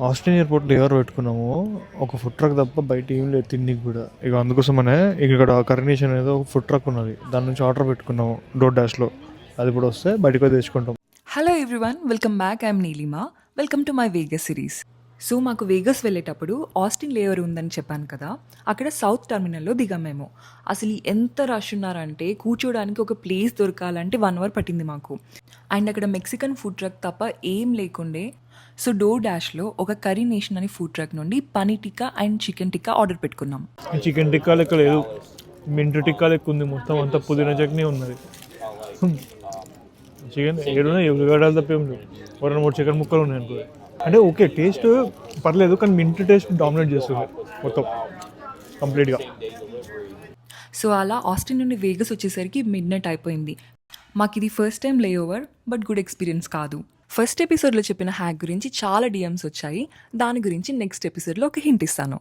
Austin ఎయిర్పోర్ట్లో ఎవరు పెట్టుకున్నాము ఒక ఫుడ్ ట్రక్ తప్ప బయట ఏం లేదు తిండికి కూడా. ఇక అందుకోసమనే ఇక్కడ కర్నీషన్ అనేది ఒక ఫుడ్ ట్రక్ ఉన్నది, దాని నుంచి ఆర్డర్ పెట్టుకున్నాము డోర్ డాష్లో. అది ఇప్పుడు వస్తే బయటకు తెచ్చుకుంటాం. Hello everyone, welcome back. I'm Neelima. Welcome to my Vegas series. So మాకు వేగస్ వెళ్ళేటప్పుడు ఆస్టిన్ లేయర్ ఉందని చెప్పాను కదా, అక్కడ సౌత్ టర్మినల్లో దిగాం మేము. అసలు ఎంత రష్ ఉన్నారంటే కూర్చోడానికి ఒక ప్లేస్ దొరకాలంటే 1 అవర్ పట్టింది మాకు. అండ్ అక్కడ మెక్సికన్ ఫుడ్ ట్రక్ తప్ప ఏం లేకుండే. సో డోర్ డాష్లో ఒక కర్రీ నేషన్ అనే ఫుడ్ ట్రక్ నుండి paneer tikka and chicken tikka order పెట్టుకున్నాం. చికెన్ టిక్కా లెక్క లేదు, మింటు టిక్కా లెక్క ఉంది. మొత్తం అంతా పుదీనా చట్నీ ఉన్నది. చికెన్ ఏడున్నా ఎగురుగడాలు తప్ప ఏం లేవు. ఒక 2-3 చికెన్ ముక్కలు ఉన్నాయి అనుకో. అంటే ఓకే, టేస్ట్ పర్లేదు, కానీ మింట్ టేస్ట్ డామినేట్ చేస్తుంది మొత్తం కంప్లీట్గా. సో అలా ఆస్టిన్ నుండి వేగస్ వచ్చేసరికి మిడ్ నైట్ అయిపోయింది. మాకు ఇది ఫస్ట్ టైం లే ఓవర్, బట్ గుడ్ ఎక్స్పీరియన్స్ కాదు. ఫస్ట్ ఎపిసోడ్లో చెప్పిన హ్యాక్ గురించి చాలా డిఎమ్స్ వచ్చాయి. దాని గురించి నెక్స్ట్ ఎపిసోడ్లో ఒక హింట్ ఇస్తాను.